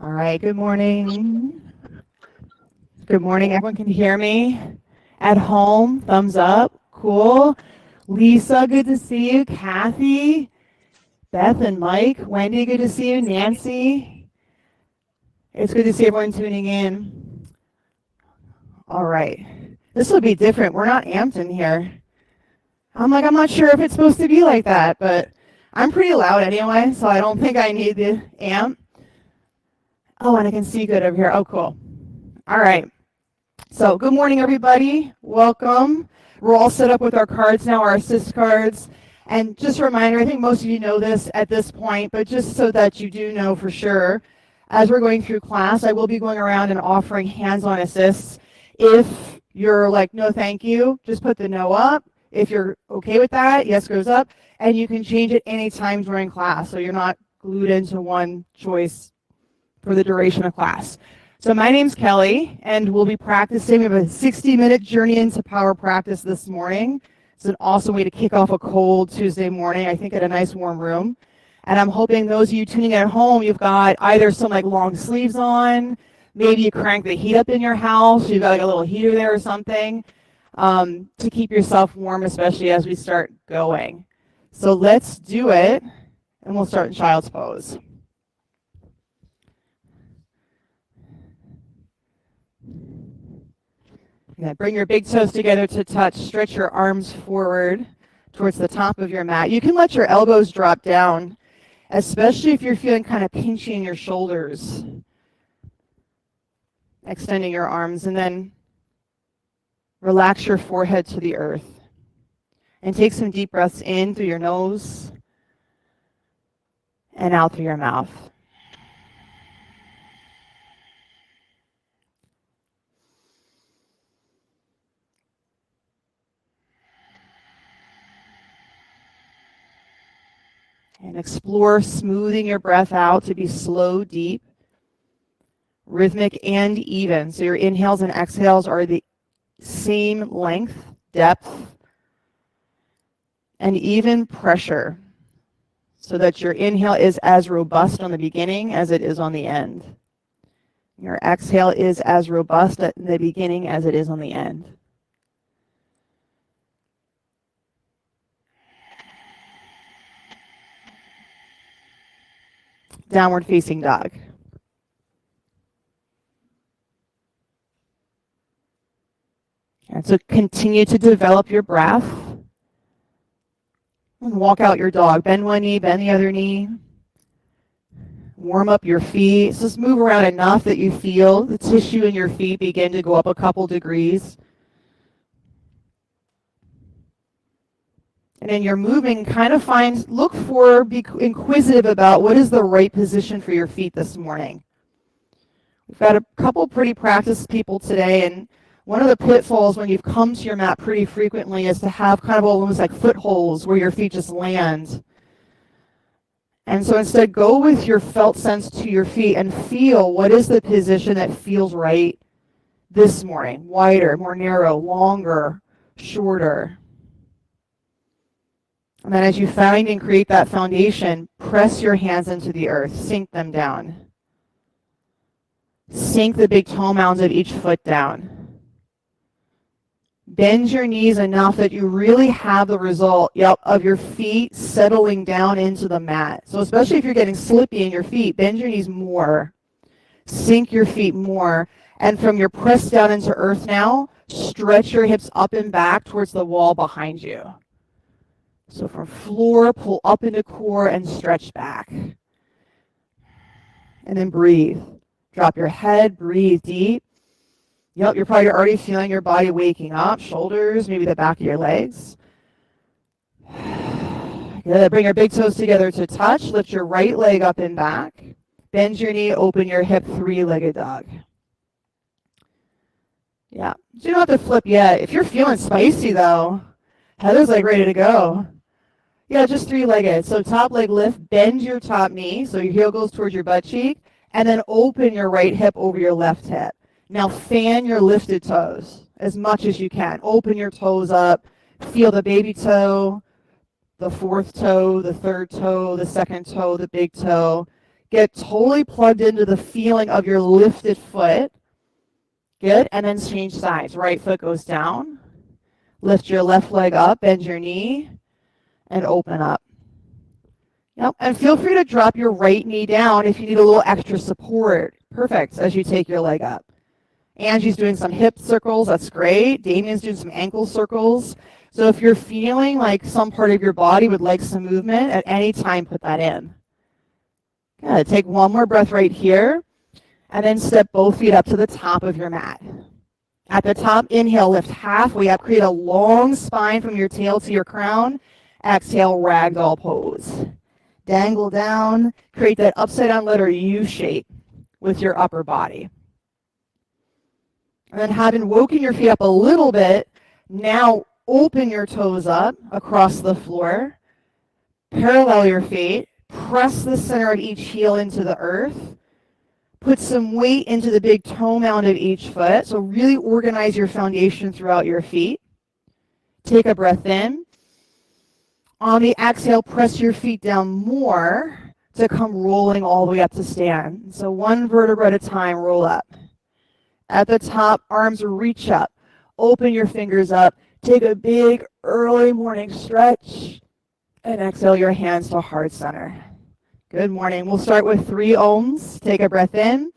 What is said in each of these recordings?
All right, good morning. Good morning. Everyone can hear me? At home, thumbs up. Cool. Lisa, good to see you. Kathy, Beth and Mike. Wendy, good to see you. Nancy, it's good to see everyone tuning in. All right. This will be different. We're not amped in here. I'm not sure if it's supposed to be like that, but I'm pretty loud anyway, so I don't think I need the amp. Oh, and I can see good over here. Oh, cool. All right. So good morning, everybody. Welcome. We're all set up with our cards now, our assist cards. And just a reminder, I think most of you know this at this point, but just so that you do know for sure, as we're going through class, I will be going around and offering hands-on assists. If you're like, no, thank you, just put the no up. If you're okay with that, yes goes up. And you can change it anytime during class, so you're not glued into one choice for the duration of class. So my name's Kelly, and we'll be practicing. We have a 60-minute journey into power practice this morning. It's an awesome way to kick off a cold Tuesday morning, I think, at a nice warm room. And I'm hoping those of you tuning in at home, you've got either some like long sleeves on, maybe you crank the heat up in your house, you've got like a little heater there or something, to keep yourself warm, especially as we start going. So let's do it, and we'll start in child's pose. Bring your big toes together to touch. Stretch your arms forward towards the top of your mat. You can let your elbows drop down, especially if you're feeling kind of pinchy in your shoulders. Extending your arms, and then relax your forehead to the earth. And take some deep breaths in through your nose and out through your mouth. And explore smoothing your breath out to be slow, deep, rhythmic, and even. So your inhales and exhales are the same length, depth, and even pressure, so that your inhale is as robust on the beginning as it is on the end. Your exhale is as robust at the beginning as it is on the end. Downward facing dog. And so continue to develop your breath. And walk out your dog. Bend one knee, bend the other knee. Warm up your feet. So just move around enough that you feel the tissue in your feet begin to go up a couple degrees. And in your moving, kind of be inquisitive about what is the right position for your feet this morning. We've got a couple pretty practiced people today, and one of the pitfalls when you've come to your mat pretty frequently is to have kind of almost like footholds where your feet just land. And so instead, go with your felt sense to your feet and feel what is the position that feels right this morning. Wider, more narrow, longer, shorter. And then as you find and create that foundation, press your hands into the earth, sink them down. Sink the big toe mounds of each foot down. Bend your knees enough that you really have the result of your feet settling down into the mat. So especially if you're getting slippy in your feet, bend your knees more. Sink your feet more. And from your press down into earth now, stretch your hips up and back towards the wall behind you. So from floor, pull up into core and stretch back. And then breathe. Drop your head, breathe deep. Yep, you're probably already feeling your body waking up, shoulders, maybe the back of your legs. Good. Bring your big toes together to touch. Lift your right leg up and back. Bend your knee, open your hip, three-legged dog. Yeah, so you don't have to flip yet. If you're feeling spicy though, Heather's like ready to go. Yeah, just three-legged. So top leg lift, bend your top knee, so your heel goes towards your butt cheek, and then open your right hip over your left hip. Now fan your lifted toes as much as you can. Open your toes up. Feel the baby toe, the fourth toe, the third toe, the second toe, the big toe. Get totally plugged into the feeling of your lifted foot. Good. And then change sides. Right foot goes down. Lift your left leg up, bend your knee, and open up. Yep. And feel free to drop your right knee down if you need a little extra support. Perfect, as you take your leg up. Angie's doing some hip circles. That's great. Damien's doing some ankle circles. So if you're feeling like some part of your body would like some movement, at any time put that in. Good. Take one more breath right here, and then step both feet up to the top of your mat. At the top, inhale, lift halfway up. Create a long spine from your tail to your crown. Exhale, ragdoll pose. Dangle down. Create that upside down letter U shape with your upper body. And then having woken your feet up a little bit, now open your toes up across the floor. Parallel your feet. Press the center of each heel into the earth. Put some weight into the big toe mound of each foot. So really organize your foundation throughout your feet. Take a breath in. On the exhale, press your feet down more to come rolling all the way up to stand. So one vertebra at a time, roll up. At the top, arms reach up. Open your fingers up. Take a big early morning stretch. And exhale your hands to heart center. Good morning. We'll start with 3 ohms. Take a breath in.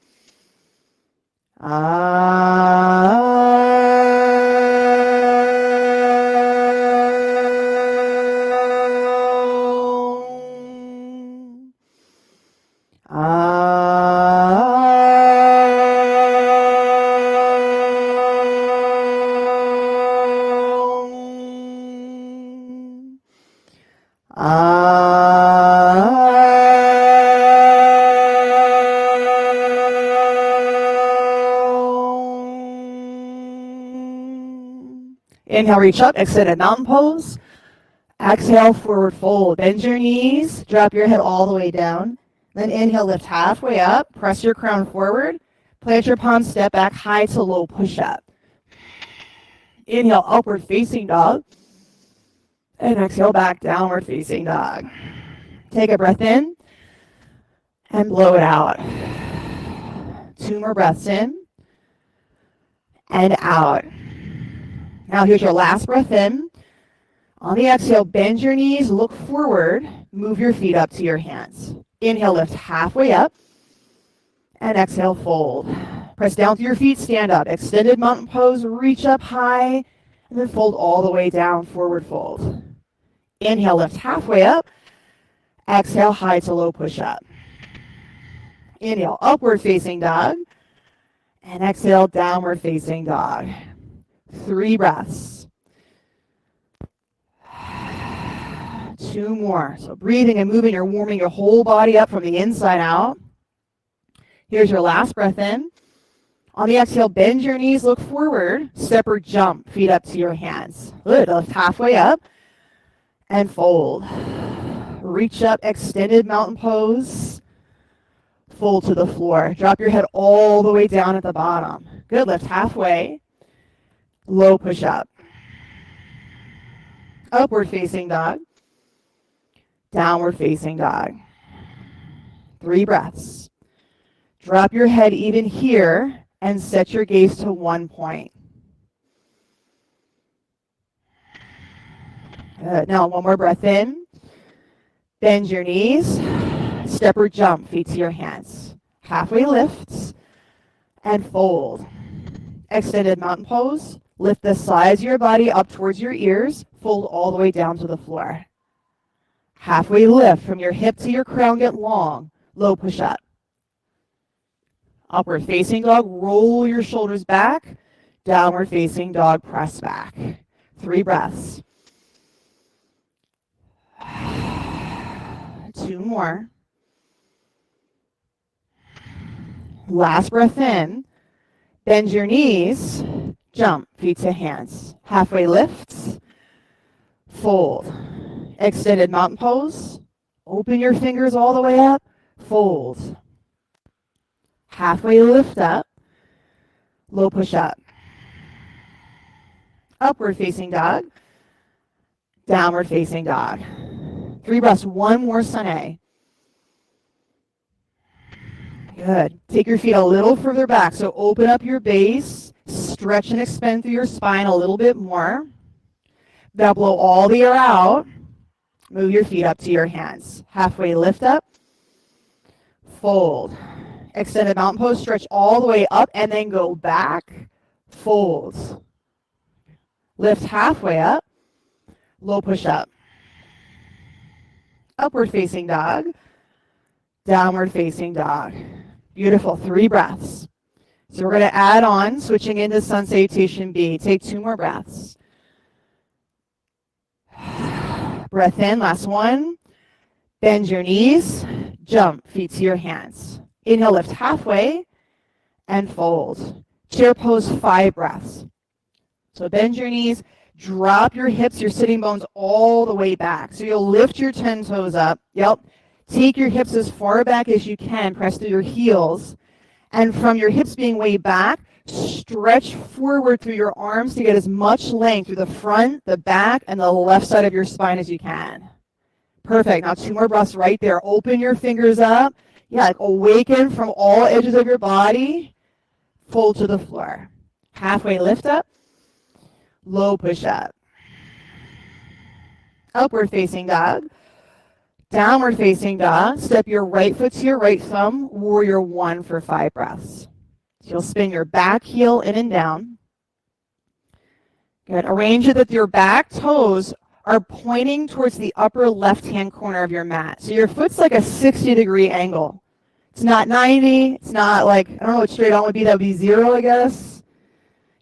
Inhale, reach up, extended mountain pose. Exhale, forward fold. Bend your knees, drop your head all the way down. Then inhale, lift halfway up, press your crown forward. Plant your palms, step back, high to low push up. Inhale, upward facing dog. And exhale, back, downward facing dog. Take a breath in and blow it out. 2 more breaths in and out. Now here's your last breath in. On the exhale, bend your knees, look forward, move your feet up to your hands. Inhale, lift halfway up, and exhale, fold. Press down through your feet, stand up. Extended mountain pose, reach up high, and then fold all the way down, forward fold. Inhale, lift halfway up. Exhale, high to low push up. Inhale, upward facing dog, and exhale, downward facing dog. 3 breaths. 2 more. So breathing and moving, you're warming your whole body up from the inside out. Here's your last breath in. On the exhale, bend your knees, look forward, step or jump, feet up to your hands. Good, lift halfway up and fold. Reach up, extended mountain pose. Fold to the floor. Drop your head all the way down at the bottom. Good, lift halfway. Low push up. Upward facing dog. Downward facing dog. 3 breaths. Drop your head even here and set your gaze to one point. Good. Now one more breath in. Bend your knees. Step or jump, feet to your hands. Halfway lifts and fold. Extended mountain pose. Lift the sides of your body up towards your ears. Fold all the way down to the floor. Halfway lift from your hip to your crown, get long. Low push up. Upward facing dog, roll your shoulders back. Downward facing dog, press back. 3 breaths. 2 more. Last breath in. Bend your knees. Jump, feet to hands. Halfway lifts. Fold. Extended mountain pose. Open your fingers all the way up. Fold. Halfway lift up. Low push up. Upward facing dog. Downward facing dog. 3 breaths. 1 more sun. Good. Take your feet a little further back. So open up your base, stretch and expand through your spine a little bit more. Now blow all the air out. Move your feet up to your hands. Halfway lift up, fold. Extended mountain pose, stretch all the way up and then go back, fold. Lift halfway up, low push up. Upward facing dog, downward facing dog. Beautiful, 3 breaths. So we're going to add on, switching into sun salutation B. Take 2 more breaths. Breath in, last one. Bend your knees, jump, feet to your hands. Inhale, lift halfway, and fold. Chair pose, 5 breaths. So bend your knees, drop your hips, your sitting bones all the way back. So you'll lift your 10 toes up. Yep. Take your hips as far back as you can, press through your heels. And from your hips being way back, stretch forward through your arms to get as much length through the front, the back, and the left side of your spine as you can. Perfect. Now 2 more breaths right there. Open your fingers up. Yeah, like awaken from all edges of your body. Fold to the floor. Halfway lift up. Low push up. Upward facing dog. Downward facing dog. Step your right foot to your right thumb. Warrior 1 for 5 breaths. So you'll spin your back heel in and down. Good. Arrange it that your back toes are pointing towards the upper left-hand corner of your mat. So your foot's like a 60-degree angle. It's not 90. It's not like, I don't know what straight on would be. That would be 0, I guess.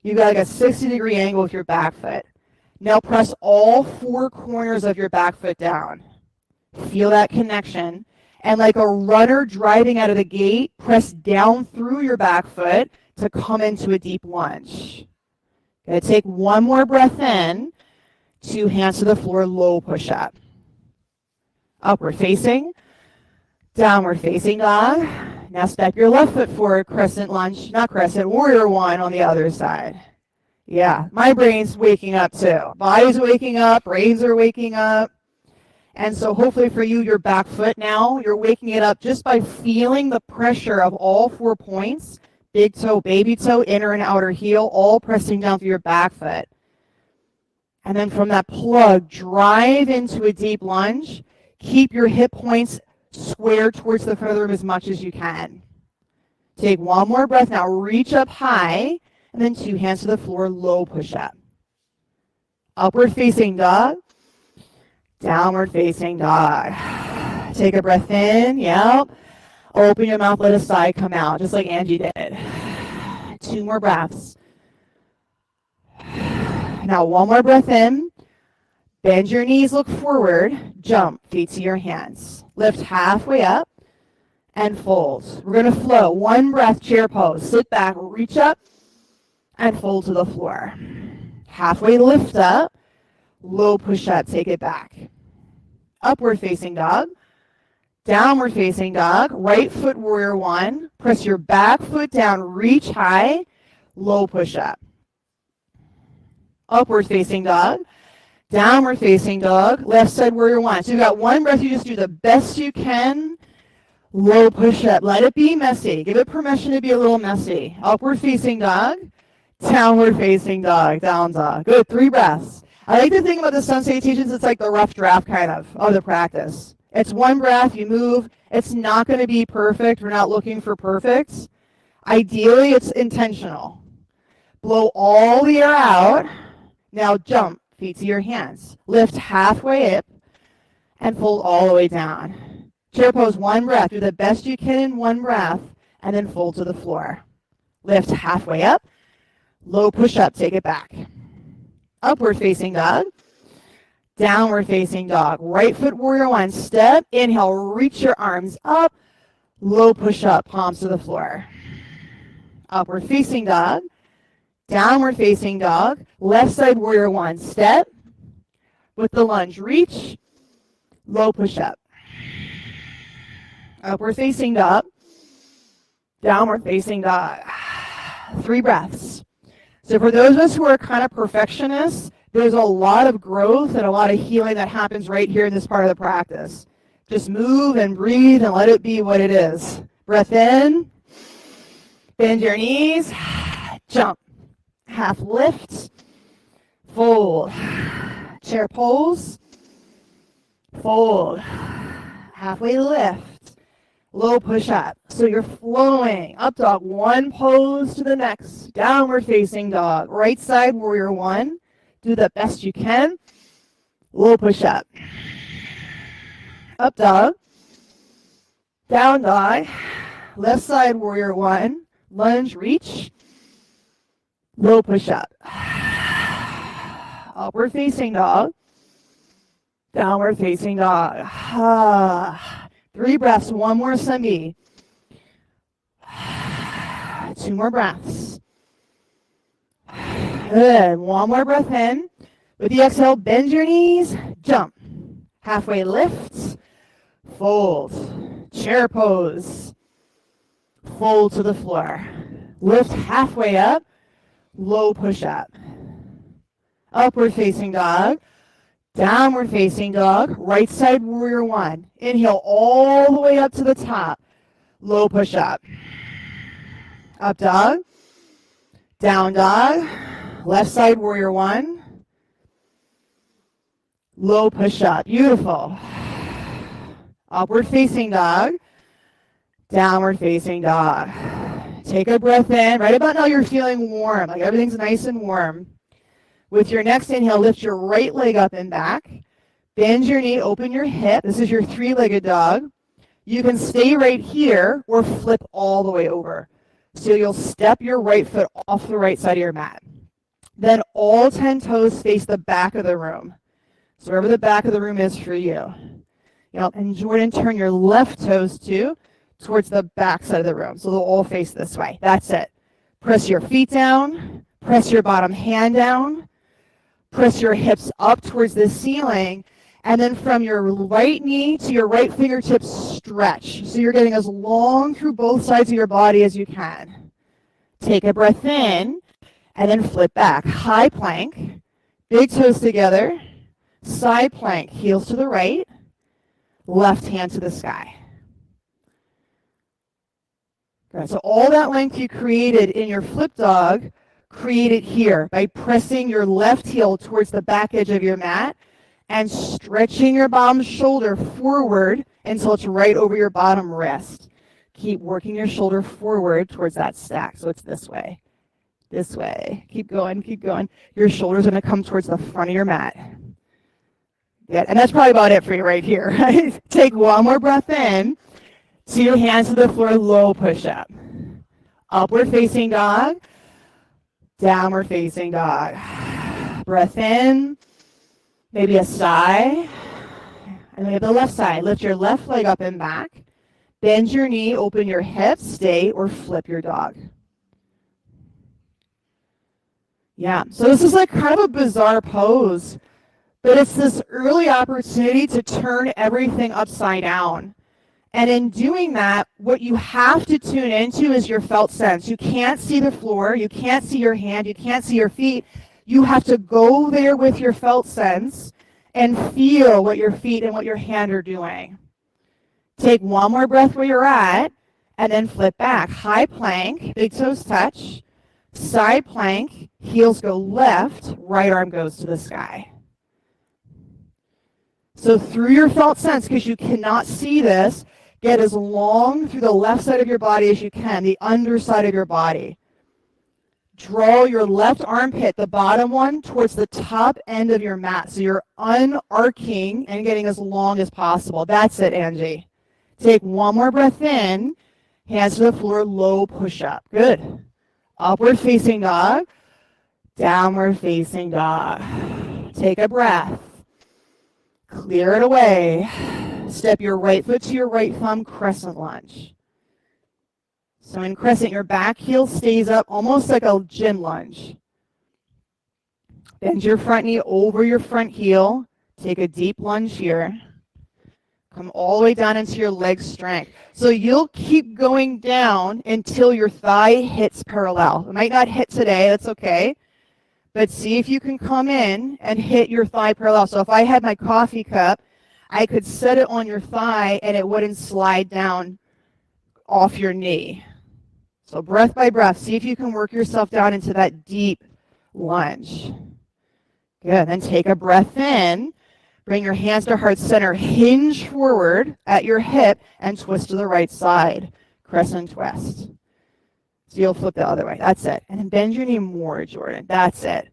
You've got like a 60-degree angle with your back foot. Now press all 4 corners of your back foot down. Feel that connection. And like a runner driving out of the gate, press down through your back foot to come into a deep lunge. Okay, take 1 more breath in. 2 hands to the floor, low push up. Upward facing. Downward facing dog. Now step your left foot forward, crescent lunge, not crescent, warrior 1 on the other side. Yeah, my brain's waking up too. Body's waking up, brains are waking up. And so hopefully for you, your back foot now, you're waking it up just by feeling the pressure of all 4 points, big toe, baby toe, inner and outer heel, all pressing down through your back foot. And then from that plug, drive into a deep lunge. Keep your hip points square towards the front of the room as much as you can. Take 1 more breath now. Reach up high, and then 2 hands to the floor, low push up. Upward facing dog. Downward facing dog. Take a breath in. Yep. Open your mouth, let a sigh come out, just like Angie did. 2 more breaths. Now 1 more breath in. Bend your knees, look forward. Jump, feet to your hands. Lift halfway up and fold. We're going to flow. 1 breath, chair pose. Sit back, reach up, and fold to the floor. Halfway lift up. Low push up, take it back. Upward facing dog. Downward facing dog. Right foot warrior 1. Press your back foot down, reach high. Low push up. Upward facing dog. Downward facing dog. Left side warrior 1. So you've got 1 breath, you just do the best you can. Low push up. Let it be messy. Give it permission to be a little messy. Upward facing dog. Downward facing dog. Down dog. Good. 3 breaths. I like to think about the sun salutations, it's like the rough draft kind of the practice. It's 1 breath, you move. It's not going to be perfect. We're not looking for perfect. Ideally, it's intentional. Blow all the air out. Now jump, feet to your hands. Lift halfway up and fold all the way down. Chair pose, 1 breath. Do the best you can in 1 breath, and then fold to the floor. Lift halfway up. Low push up, take it back. Upward facing dog. Downward facing dog. Right foot warrior 1. Step. Inhale, reach your arms up. Low push up, palms to the floor. Upward facing dog. Downward facing dog. Left side warrior 1. Step. With the lunge, reach. Low push up. Upward facing dog. Downward facing dog. 3 breaths. So for those of us who are kind of perfectionists, there's a lot of growth and a lot of healing that happens right here in this part of the practice. Just move and breathe and let it be what it is. Breath in. Bend your knees. Jump. Half lift. Fold. Chair pose. Fold. Halfway lift. Low push up. So you're flowing. Up dog. One pose to the next. Downward facing dog. Right side warrior one. Do the best you can. Low push up. Up dog. Down dog. Left side warrior one. Lunge, reach. Low push up. Upward facing dog. Downward facing dog. 3 breaths. One more Sambi. 2 more breaths. Good. One more breath in. With the exhale, bend your knees. Jump. Halfway lift. Fold. Chair pose. Fold to the floor. Lift halfway up. Low push up. Upward facing dog. Downward facing dog. Right side warrior one. Inhale all the way up to the top. Low push up. Up dog. Down dog. Left side warrior one. Low push up. Beautiful. Upward facing dog. Downward facing dog. Take a breath in. Right about now you're feeling warm, like everything's nice and warm. With your next inhale, lift your right leg up and back. Bend your knee, open your hip. This is your 3-legged dog. You can stay right here or flip all the way over. So you'll step your right foot off the right side of your mat. Then all 10 toes face the back of the room. So wherever the back of the room is for you. And Jordan, turn your left toes too towards the back side of the room. So they'll all face this way. That's it. Press your feet down. Press your bottom hand down. Press your hips up towards the ceiling. And then from your right knee to your right fingertips, stretch. So you're getting as long through both sides of your body as you can. Take a breath in and then flip back. High plank. Big toes together. Side plank. Heels to the right. Left hand to the sky. Good. So all that length you created in your flip dog, create it here by pressing your left heel towards the back edge of your mat and stretching your bottom shoulder forward until it's right over your bottom wrist. Keep working your shoulder forward towards that stack. So it's this way. This way. Keep going, keep going. Your shoulder's going to come towards the front of your mat. Good. And that's probably about it for you right here. Right? Take one more breath in. 2 hands to the floor, low push-up. Upward facing dog. Downward facing dog. Breath in. Maybe a sigh. And maybe the left side. Lift your left leg up and back. Bend your knee, open your hips, stay, or flip your dog. Yeah, so this is like kind of a bizarre pose, but it's this early opportunity to turn everything upside down. And in doing that, what you have to tune into is your felt sense. You can't see the floor, you can't see your hand, you can't see your feet. You have to go there with your felt sense and feel what your feet and what your hand are doing. Take one more breath where you're at, and then flip back. High plank, big toes touch. Side plank, heels go left, right arm goes to the sky. So through your felt sense, because you cannot see this, get as long through the left side of your body as you can, the underside of your body. Draw your left armpit, the bottom one, towards the top end of your mat. So you're unarcing and getting as long as possible. That's it, Angie. Take one more breath in. Hands to the floor, low push-up. Good. Upward facing dog. Downward facing dog. Take a breath. Clear it away. Step your right foot to your right thumb, crescent lunge. So in crescent, your back heel stays up almost like a gym lunge. Bend your front knee over your front heel. Take a deep lunge here. Come all the way down into your leg strength. So you'll keep going down until your thigh hits parallel. It might not hit today, that's okay. But see if you can come in and hit your thigh parallel. So if I had my coffee cup, I could set it on your thigh and it wouldn't slide down off your knee. So breath by breath, see if you can work yourself down into that deep lunge. Good. Then take a breath in. Bring your hands to heart center. Hinge forward at your hip and twist to the right side. Crescent twist. So you'll flip the other way. That's it. And then bend your knee more, Jordan. That's it.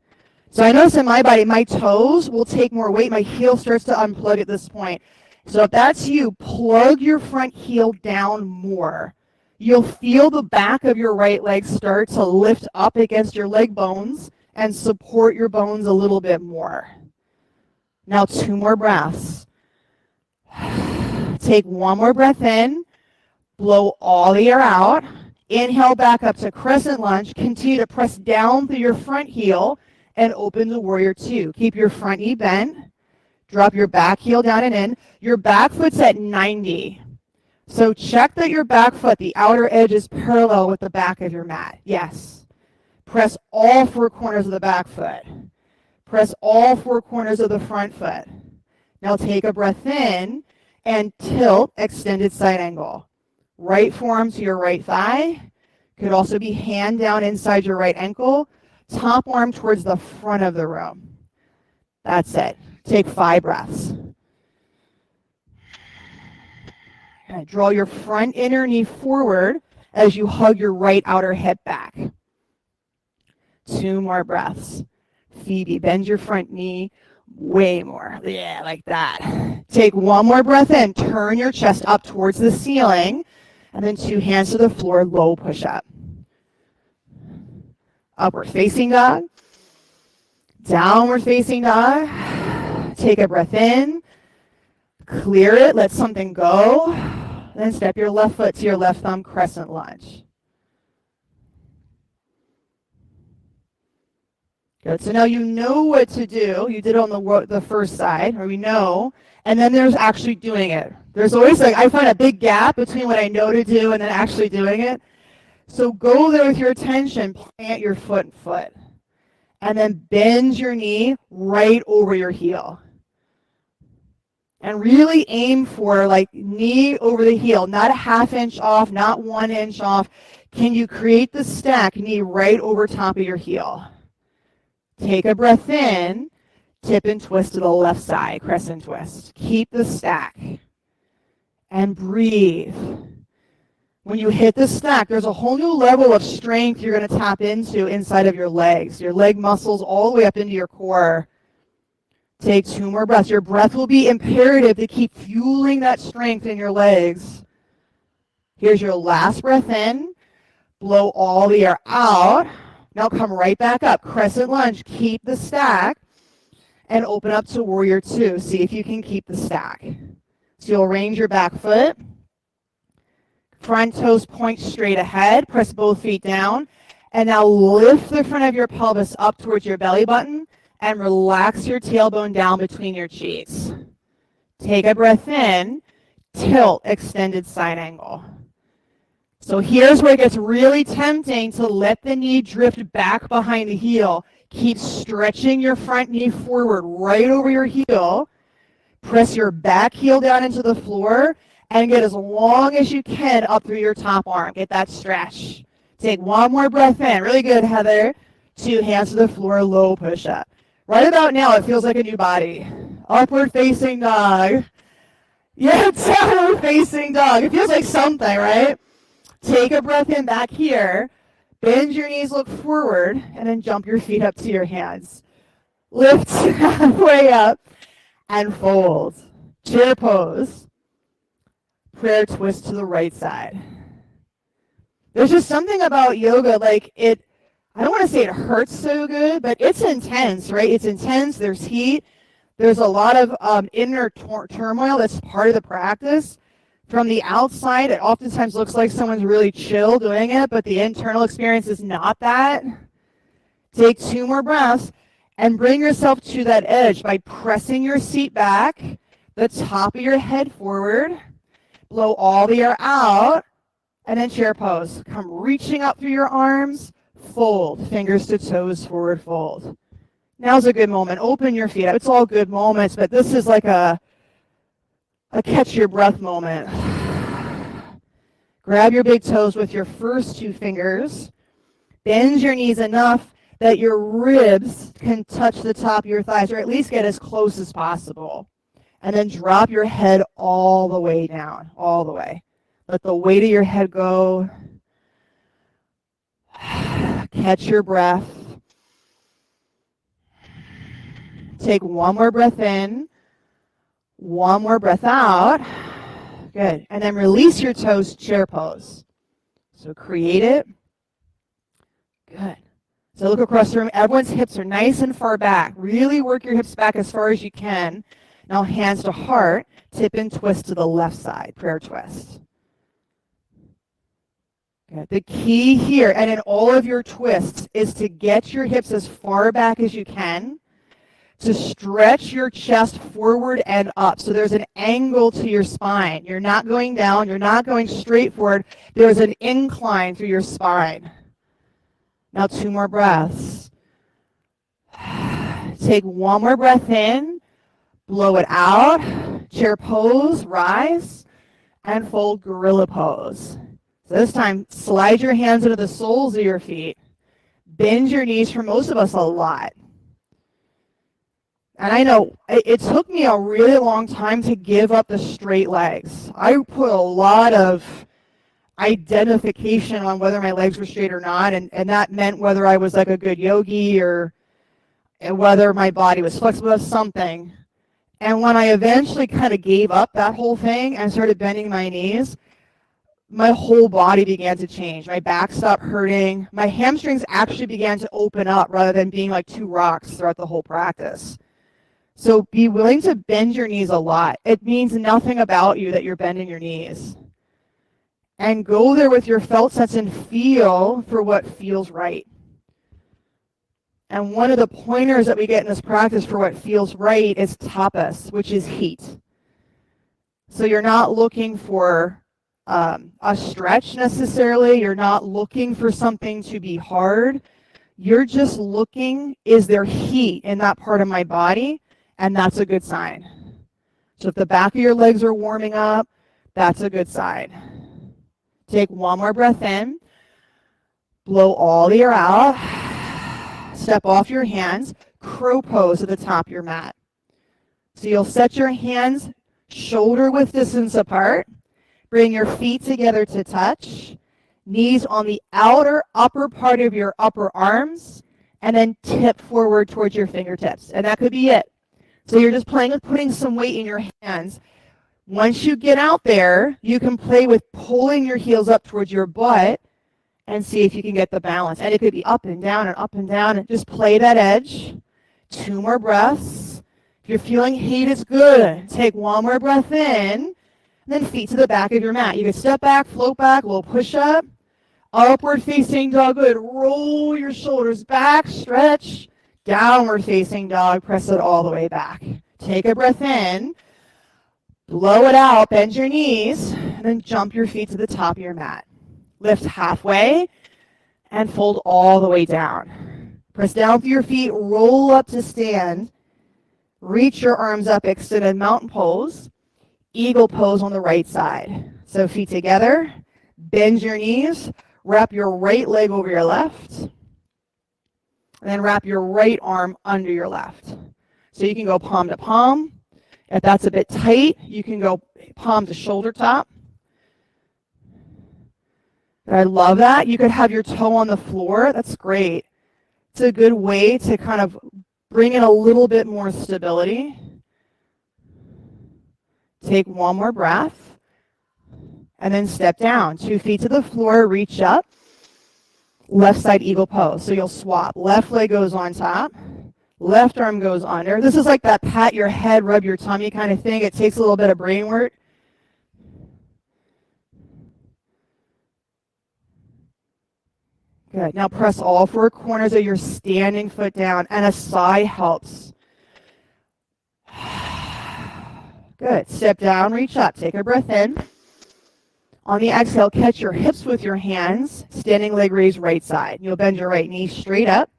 So I notice in my body, my toes will take more weight. My heel starts to unplug at this point. So if that's you, plug your front heel down more. You'll feel the back of your right leg start to lift up against your leg bones and support your bones a little bit more. Now 2 more breaths. Take 1 more breath in. Blow all the air out. Inhale back up to crescent lunge. Continue to press down through your front heel and open to warrior 2. Keep your front knee bent. Drop your back heel down and in. Your back foot's at 90. So check that your back foot, the outer edge, is parallel with the back of your mat. Yes. Press all 4 corners of the back foot. Press all 4 corners of the front foot. Now take a breath in and tilt extended side angle. Right forearm to your right thigh. Could also be hand down inside your right ankle. Top arm towards the front of the room. That's it. Take 5 breaths. Okay, draw your front inner knee forward as you hug your right outer hip back. 2 more breaths. Phoebe, bend your front knee way more. Yeah, like that. Take 1 more breath in. Turn your chest up towards the ceiling. And then 2 hands to the floor, low push-up. Upward facing dog. Downward facing dog. Take a breath in. Clear it. Let something go. Then step your left foot to your left thumb, crescent lunge. Good. So now you know what to do. You did it on the first side, or we know. And then there's actually doing it. There's always I find a big gap between what I know to do and then actually doing it. So go there with your attention. Plant your foot. And then bend your knee right over your heel. And really aim for knee over the heel, not a 1/2 inch off, not 1 inch off. Can you create the stack, knee right over top of your heel? Take a breath in, tip and twist to the left side, crescent twist. Keep the stack. And breathe. When you hit the stack, there's a whole new level of strength you're going to tap into inside of your legs, your leg muscles all the way up into your core. Take 2 more breaths. Your breath will be imperative to keep fueling that strength in your legs. Here's your last breath in. Blow all the air out. Now come right back up. Crescent lunge. Keep the stack. And open up to warrior 2. See if you can keep the stack. So you'll range your back foot. Front toes point straight ahead. Press both feet down. And now lift the front of your pelvis up towards your belly button. And relax your tailbone down between your cheeks. Take a breath in. Tilt extended side angle. So here's where it gets really tempting to let the knee drift back behind the heel. Keep stretching your front knee forward right over your heel. Press your back heel down into the floor and get as long as you can up through your top arm. Get that stretch. Take 1 more breath in. Really good, Heather. 2 hands to the floor, low push-up. Right about now, it feels like a new body. Upward facing dog. Yeah, downward facing dog. It feels like something, right? Take a breath in back here. Bend your knees, look forward, and then jump your feet up to your hands. Lift halfway up and fold. Chair pose. Prayer twist to the right side. There's just something about yoga, I don't want to say it hurts so good, but it's intense, right? It's intense. There's heat. There's a lot of inner turmoil that's part of the practice. From the outside, it oftentimes looks like someone's really chill doing it, but the internal experience is not that. Take 2 more breaths and bring yourself to that edge by pressing your seat back, the top of your head forward, blow all the air out, and then chair pose. Come reaching up through your arms, fold, fingers to toes, forward fold. Now's a good moment. Open your feet up. It's all good moments, but this is like a catch your breath moment. Grab your big toes with your first 2 fingers. Bend your knees enough that your ribs can touch the top of your thighs, or at least get as close as possible. And then drop your head all the way down, all the way. Let the weight of your head go. Catch your breath. Take one more breath in, one more breath out. Good. And then release your toes, chair pose. So create it. Good. So look across the room. Everyone's hips are nice and far back. Really work your hips back as far as you can. Now hands to heart, tip and twist to the left side, prayer twist. Good. The key here, and in all of your twists, is to get your hips as far back as you can, to stretch your chest forward and up. So there's an angle to your spine. You're not going down. You're not going straight forward. There's an incline through your spine. Now 2 more breaths. Take one more breath in. Blow it out. Chair pose, rise, and fold gorilla pose. So this time, slide your hands into the soles of your feet. Bend your knees, for most of us, a lot. And I know it took me a really long time to give up the straight legs. I put a lot of identification on whether my legs were straight or not, and that meant whether I was like a good yogi or whether my body was flexible or something. And when I eventually kind of gave up that whole thing and started bending my knees, my whole body began to change. My back stopped hurting. My hamstrings actually began to open up rather than being like 2 rocks throughout the whole practice. So be willing to bend your knees a lot. It means nothing about you that you're bending your knees. And go there with your felt sense and feel for what feels right. And one of the pointers that we get in this practice for what feels right is tapas, which is heat. So you're not looking for a stretch necessarily. You're not looking for something to be hard. You're just looking, is there heat in that part of my body? And that's a good sign. So if the back of your legs are warming up, that's a good sign. Take one more breath in. Blow all the air out. Step off your hands. Crow pose at the top of your mat. So you'll set your hands shoulder width distance apart. Bring your feet together to touch. Knees on the outer upper part of your upper arms. And then tip forward towards your fingertips. And that could be it. So you're just playing with putting some weight in your hands. Once you get out there, you can play with pulling your heels up towards your butt and see if you can get the balance. And it could be up and down and up and down. And just play that edge. 2 more breaths. If you're feeling heat, it's good. Take one more breath in. And then feet to the back of your mat. You can step back, float back, a little push up. Upward facing dog, good. Roll your shoulders back, stretch. Downward facing dog, press it all the way back. Take a breath in. Blow it out, bend your knees, and then jump your feet to the top of your mat. Lift halfway and fold all the way down. Press down through your feet, roll up to stand. Reach your arms up, extended mountain pose. Eagle pose on the right side. So feet together, bend your knees, wrap your right leg over your left, and then wrap your right arm under your left. So you can go palm to palm. If that's a bit tight, you can go palm to shoulder top. I love that. You could have your toe on the floor. That's great. It's a good way to kind of bring in a little bit more stability. Take one more breath. And then step down. 2 feet to the floor, reach up. Left side eagle pose. So you'll swap. Left leg goes on top. Left arm goes under. This is like that pat your head, rub your tummy kind of thing. It takes a little bit of brain work. Good. Now press all 4 corners of your standing foot down, and a sigh helps. Good. Step down, reach up. Take a breath in. On the exhale, catch your hips with your hands. Standing leg raise right side. You'll bend your right knee straight up.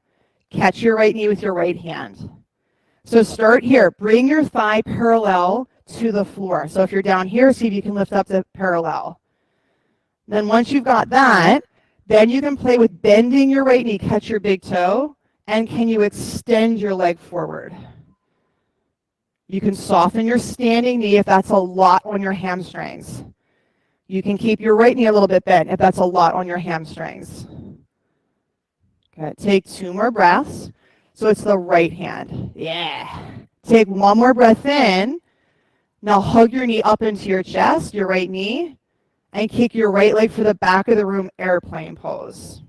Catch your right knee with your right hand. So start here. Bring your thigh parallel to the floor. So if you're down here, see if you can lift up to parallel. Then once you've got that, then you can play with bending your right knee, catch your big toe, and can you extend your leg forward? You can soften your standing knee if that's a lot on your hamstrings. You can keep your right knee a little bit bent if that's a lot on your hamstrings. Okay, take 2 more breaths. So it's the right hand. Yeah. Take 1 more breath in. Now hug your knee up into your chest, your right knee, and kick your right leg for the back of the room, airplane pose.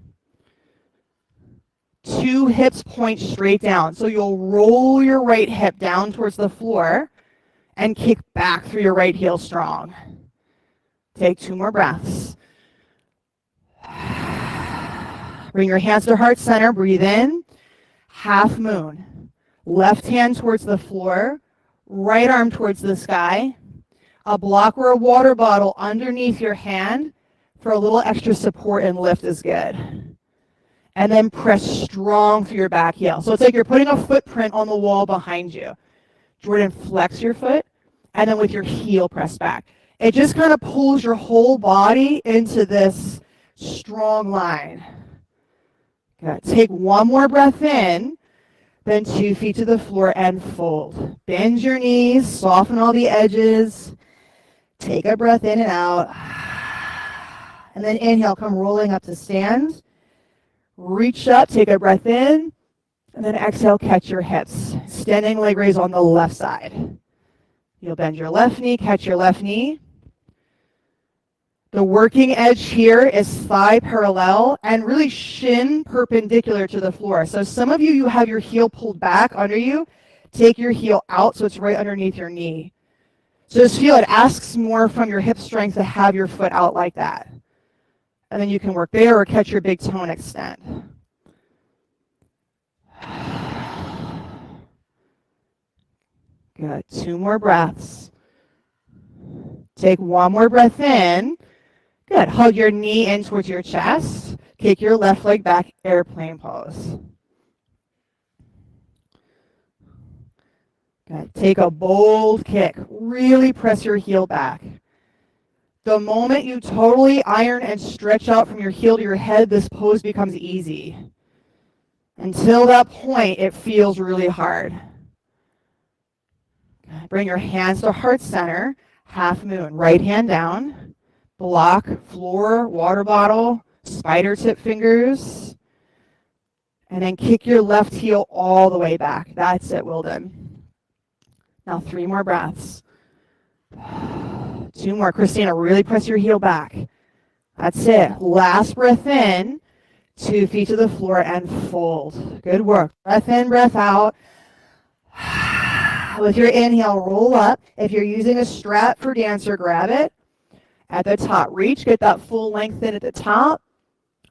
2 hips point straight down. So you'll roll your right hip down towards the floor and kick back through your right heel strong. Take 2 more breaths. Bring your hands to heart center. Breathe in. Half moon. Left hand towards the floor. Right arm towards the sky. A block or a water bottle underneath your hand for a little extra support and lift is good. And then press strong through your back heel. So it's like you're putting a footprint on the wall behind you. Jordan, flex your foot, and then with your heel press back. It just kind of pulls your whole body into this strong line. Good. Take 1 more breath in, then 2 feet to the floor and fold. Bend your knees, soften all the edges. Take a breath in and out. And then inhale, come rolling up to stand. Reach up, take a breath in, and then exhale, catch your hips. Standing leg raise on the left side. You'll bend your left knee, catch your left knee. The working edge here is thigh parallel and really shin perpendicular to the floor. So some of you have your heel pulled back under you. Take your heel out so it's right underneath your knee. So just feel it asks more from your hip strength to have your foot out like that. And then you can work there or catch your big toe and extend. Good. 2 more breaths. Take 1 more breath in. Good. Hug your knee in towards your chest. Kick your left leg back, airplane pose. Good. Take a bold kick. Really press your heel back. The moment you totally iron and stretch out from your heel to your head, this pose becomes easy. Until that point, it feels really hard. Bring your hands to heart center, half moon. Right hand down, block, floor, water bottle, spider tip fingers, and then kick your left heel all the way back. That's it, Wilden. Now 3 more breaths. 2 more. Christina, really press your heel back. That's it. Last breath in, 2 feet to the floor and fold. Good work. Breath in, breath out. With your inhale, roll up. If you're using a strap for dancer, grab it. At the top, reach, get that full length in at the top.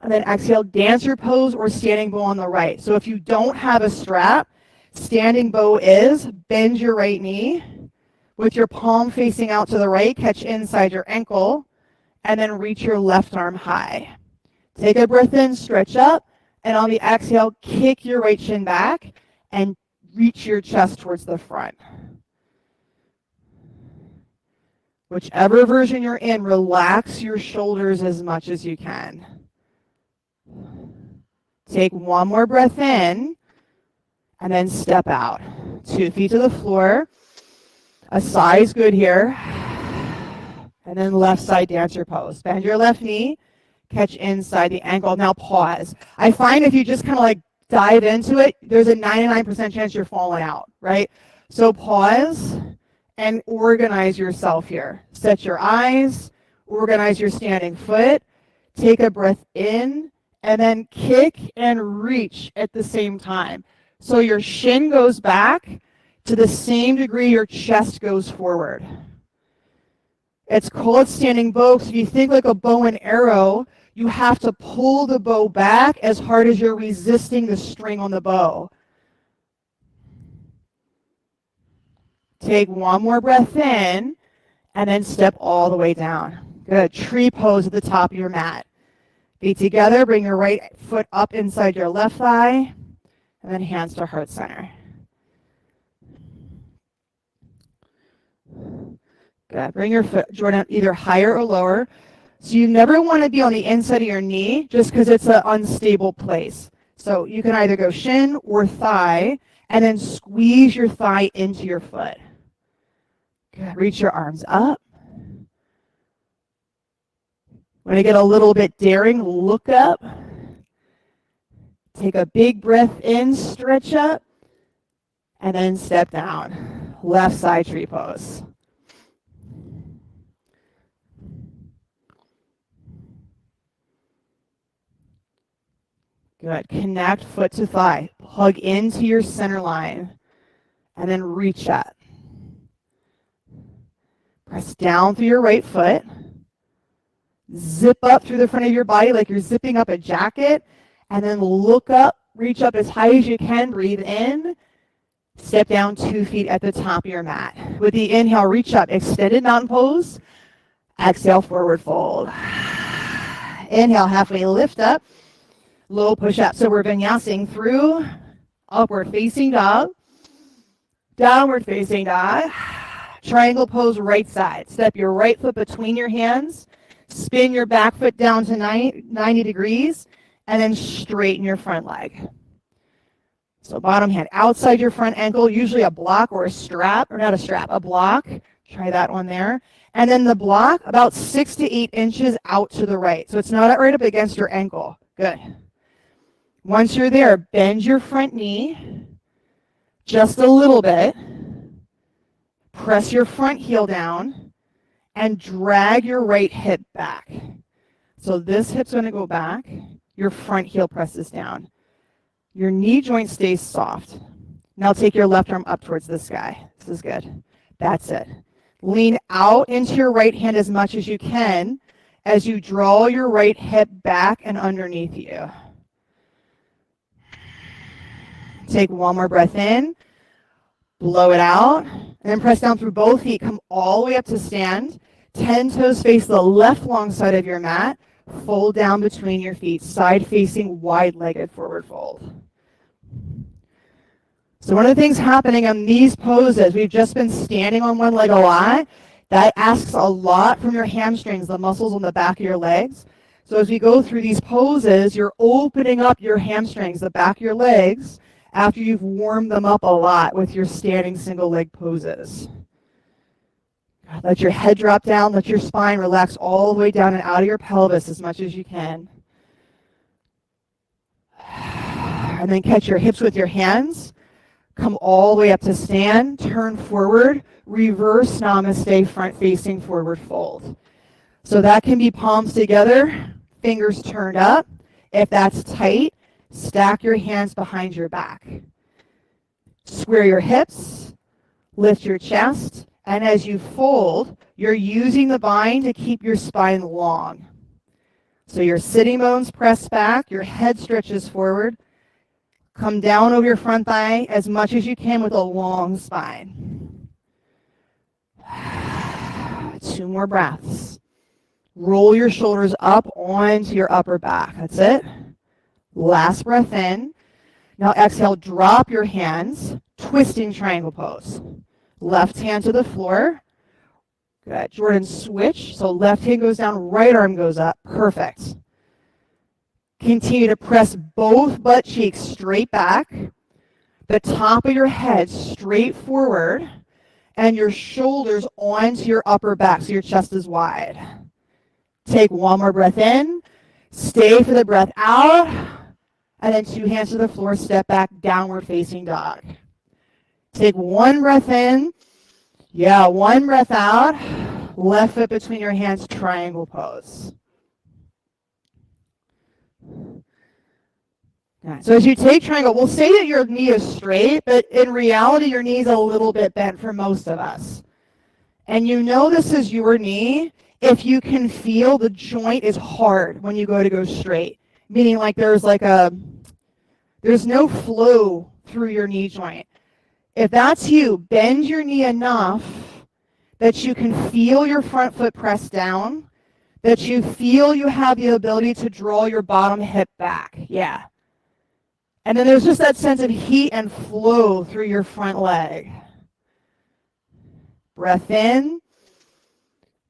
And then exhale, dancer pose or standing bow on the right. So if you don't have a strap, standing bow is bend your right knee. With your palm facing out to the right, catch inside your ankle, and then reach your left arm high. Take a breath in, stretch up, and on the exhale, kick your right shin back and reach your chest towards the front. Whichever version you're in, relax your shoulders as much as you can. Take 1 more breath in, and then step out. 2 feet to the floor. A sigh is good here. And then left side dancer pose. Bend your left knee, catch inside the ankle. Now pause. I find if you just kind of like dive into it, there's a 99% chance you're falling out, right? So pause and organize yourself here. Set your eyes, organize your standing foot, take a breath in, and then kick and reach at the same time. So your shin goes back to the same degree your chest goes forward. It's called standing bow. So if you think like a bow and arrow, you have to pull the bow back as hard as you're resisting the string on the bow. Take 1 more breath in, and then step all the way down. Good. Tree pose at the top of your mat. Feet together, bring your right foot up inside your left thigh, and then hands to heart center. Good. Bring your foot, Jordan, either higher or lower. So you never want to be on the inside of your knee just because it's an unstable place. So you can either go shin or thigh and then squeeze your thigh into your foot. Good. Reach your arms up. When I get a little bit daring, look up. Take a big breath in, stretch up, and then step down. Left side tree pose. Good. Connect foot to thigh. Plug into your center line, and then reach up. Press down through your right foot. Zip up through the front of your body like you're zipping up a jacket, and then look up, reach up as high as you can, breathe in, step down 2 feet at the top of your mat. With the inhale, reach up, extended mountain pose, exhale, forward fold. Inhale, halfway lift up, low push up. So we're vinyasing through upward facing dog, downward facing dog, triangle pose right side. Step your right foot between your hands, spin your back foot down to 90 degrees, and then straighten your front leg. So bottom hand outside your front ankle, usually a block or a strap, or not a strap, a block. Try that one there. And then the block about 6 to 8 inches out to the right. So it's not right up against your ankle. Good. Once you're there, bend your front knee just a little bit. Press your front heel down and drag your right hip back. So this hip's going to go back. Your front heel presses down. Your knee joint stays soft. Now take your left arm up towards the sky. This is good. That's it. Lean out into your right hand as much as you can as you draw your right hip back and underneath you. Take one more breath in. Blow it out. And then press down through both feet. Come all the way up to stand. 10 toes face the left long side of your mat. Fold down between your feet. Side facing, wide-legged forward fold. So one of the things happening on these poses, we've just been standing on one leg a lot. That asks a lot from your hamstrings, the muscles on the back of your legs. So as we go through these poses, you're opening up your hamstrings, the back of your legs, after you've warmed them up a lot with your standing single leg poses. Let your head drop down, let your spine relax all the way down and out of your pelvis as much as you can. And then catch your hips with your hands. Come all the way up to stand, turn forward, reverse namaste, front facing forward fold. So that can be palms together, fingers turned up. If that's tight, stack your hands behind your back. Square your hips, lift your chest, and as you fold, you're using the bind to keep your spine long. So your sitting bones press back, your head stretches forward. Come down over your front thigh as much as you can with a long spine. 2 more breaths. Roll your shoulders up onto your upper back. That's it. Last breath in. Now exhale, drop your hands, twisting triangle pose. Left hand to the floor. Good. Jordan, switch. So left hand goes down, right arm goes up. Perfect. Continue to press both butt cheeks straight back, the top of your head straight forward, and your shoulders onto your upper back so your chest is wide. Take one more breath in, stay for the breath out, and then 2 hands to the floor, step back, downward facing dog. Take one breath in, one breath out, left foot between your hands, triangle pose. So as you take triangle, we'll say that your knee is straight, but in reality, your knee is a little bit bent for most of us. And you know this is your knee if you can feel the joint is hard when you go straight, meaning like there's no flow through your knee joint. If that's you, bend your knee enough that you can feel your front foot press down, that you feel you have the ability to draw your bottom hip back. Yeah. And then there's just that sense of heat and flow through your front leg. Breath in,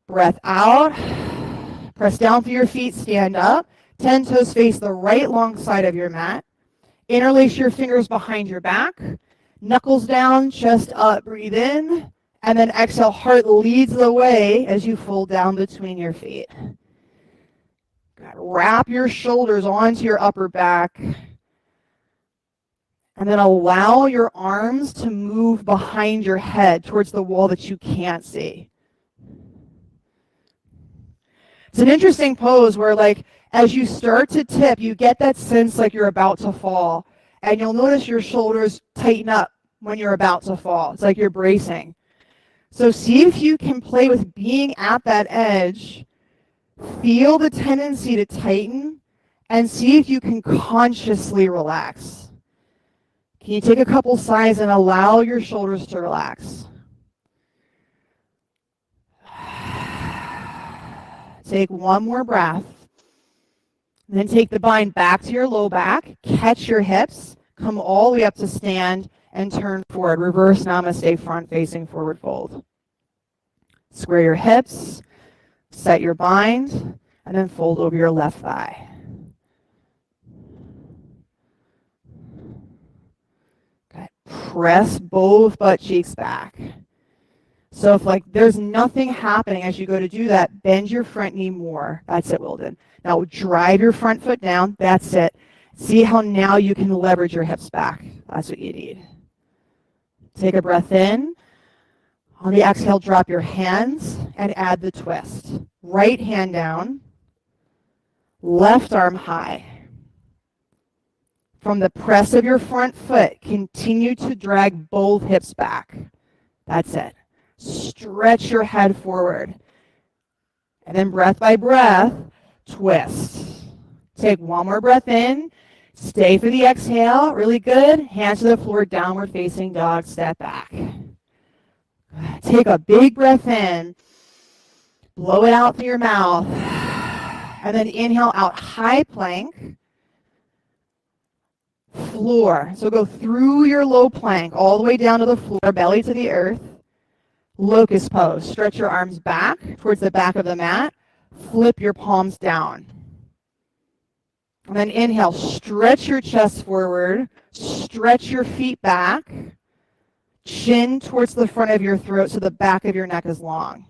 breath out, Press down through your feet, stand up. 10 toes face the right long side of your mat. Interlace your fingers behind your back. Knuckles down, chest up, breathe in. And then exhale, heart leads the way as you fold down between your feet. Wrap your shoulders onto your upper back. And then allow your arms to move behind your head towards the wall that you can't see. It's an interesting pose where, like, as you start to tip, you get that sense like you're about to fall. And you'll notice your shoulders tighten up when you're about to fall. It's like you're bracing. So see if you can play with being at that edge. Feel the tendency to tighten and see if you can consciously relax. Can you take a couple sighs and allow your shoulders to relax? Take one more breath. Then take the bind back to your low back. Catch your hips. Come all the way up to stand and turn forward. Reverse namaste, front facing forward fold. Square your hips. Set your bind. And then fold over your left thigh. Okay. Press both butt cheeks back. So if like there's nothing happening as you go to do that, bend your front knee more. That's it, Wilden. Now drive your front foot down. That's it. See how now you can leverage your hips back. That's what you need. Take a breath in. On the exhale, drop your hands and add the twist. Right hand down. Left arm high. From the press of your front foot, continue to drag both hips back. That's it. Stretch your head forward. And then breath by breath, twist. Take one more breath in. Stay for the exhale. Really good. Hands to the floor, downward facing dog, step back. Take a big breath in. Blow it out through your mouth. And then inhale out, high plank. Floor. So go through your low plank all the way down to the floor, belly to the earth. Locust pose. Stretch your arms back towards the back of the mat. Flip your palms down. And then inhale, stretch your chest forward. Stretch your feet back. Chin towards the front of your throat so the back of your neck is long.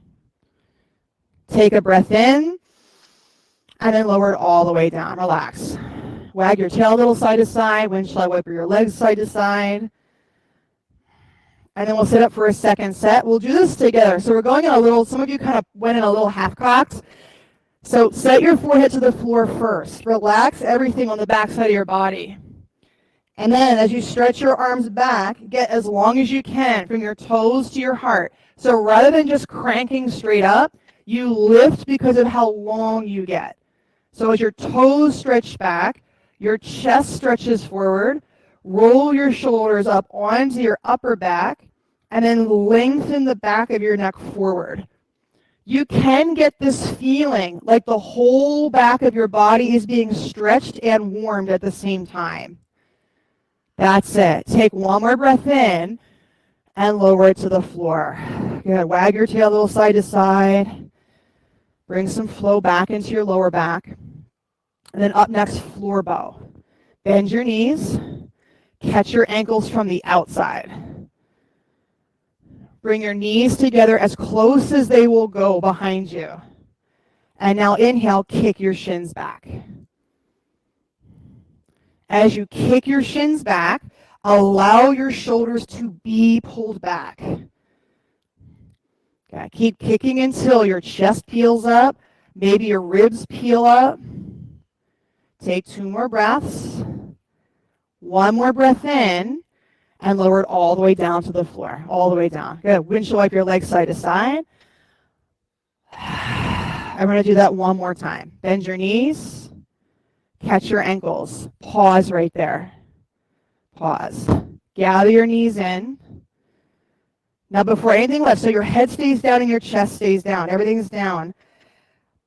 Take a breath in. And then lower it all the way down. Relax. Wag your tail a little side to side. Windshield wiper your legs side to side. And then we'll sit up for a second set. We'll do this together. So we're going in a little, some of you kind of went in a little half-cocked. So set your forehead to the floor first. Relax everything on the back side of your body. And then as you stretch your arms back, get as long as you can from your toes to your heart. So rather than just cranking straight up, you lift because of how long you get. So as your toes stretch back, your chest stretches forward, roll your shoulders up onto your upper back, and then lengthen the back of your neck forward. You can get this feeling like the whole back of your body is being stretched and warmed at the same time. That's it. Take one more breath in and lower it to the floor. Good. Wag your tail a little side to side. Bring some flow back into your lower back. And then up next, floor bow. Bend your knees. Catch your ankles from the outside. Bring your knees together as close as they will go behind you. And now inhale, kick your shins back. As you kick your shins back, allow your shoulders to be pulled back. Okay, keep kicking until your chest peels up, maybe your ribs peel up. Take 2 more breaths. 1 more breath in, and lower it all the way down to the floor, all the way down. Good. Windshield wipe your legs side to side. I'm going to do that one more time. Bend your knees. Catch your ankles. Pause right there. Pause. Gather your knees in. Now before anything left, so your head stays down and your chest stays down. Everything's down.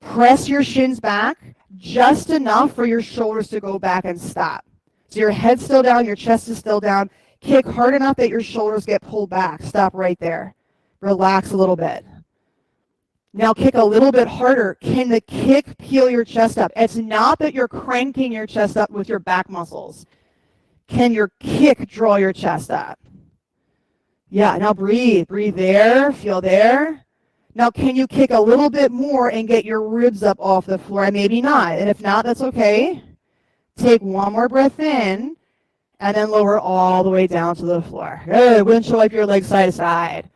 Press your shins back just enough for your shoulders to go back and stop. So your head's still down, your chest is still down. Kick hard enough that your shoulders get pulled back. Stop right there. Relax a little bit. Now kick a little bit harder. Can the kick peel your chest up? It's not that you're cranking your chest up with your back muscles. Can your kick draw your chest up? Yeah, now breathe. Breathe there. Feel there. Now can you kick a little bit more and get your ribs up off the floor? And maybe not. And if not, that's okay. Take one more breath in and then lower all the way down to the floor. Good. Windshield wipe your legs side to side.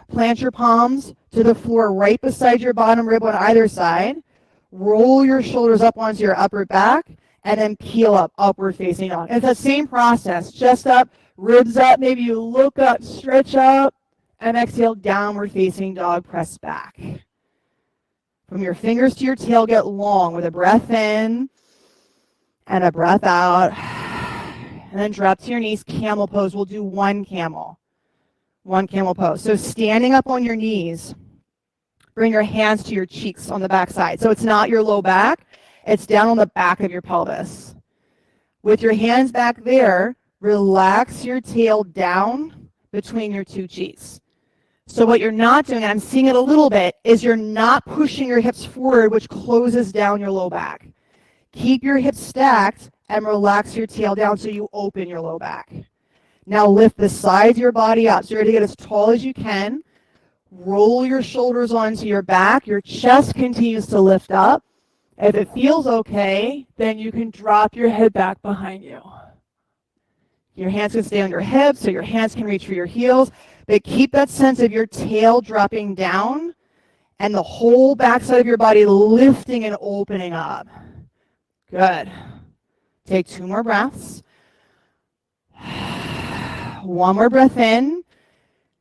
Plant your palms to the floor right beside your bottom rib on either side. Roll your shoulders up onto your upper back and then peel up, upward facing dog. It's that same process. Chest up, ribs up. Maybe you look up, stretch up, and exhale, downward facing dog, press back. From your fingers to your tail, get long with a breath in and a breath out. And then drop to your knees, camel pose. We'll do one camel pose. So standing up on your knees, bring your hands to your cheeks on the back side. So it's not your low back, it's down on the back of your pelvis. With your hands back there, relax your tail down between your two cheeks. So what you're not doing, and I'm seeing it a little bit, is you're not pushing your hips forward, which closes down your low back. Keep your hips stacked and relax your tail down so you open your low back. Now lift the sides of your body up. So you're ready to get as tall as you can. Roll your shoulders onto your back. Your chest continues to lift up. If it feels okay, then you can drop your head back behind you. Your hands can stay on your hips, so your hands can reach for your heels. But keep that sense of your tail dropping down and the whole backside of your body lifting and opening up. Good. Take 2 more breaths. One more breath in.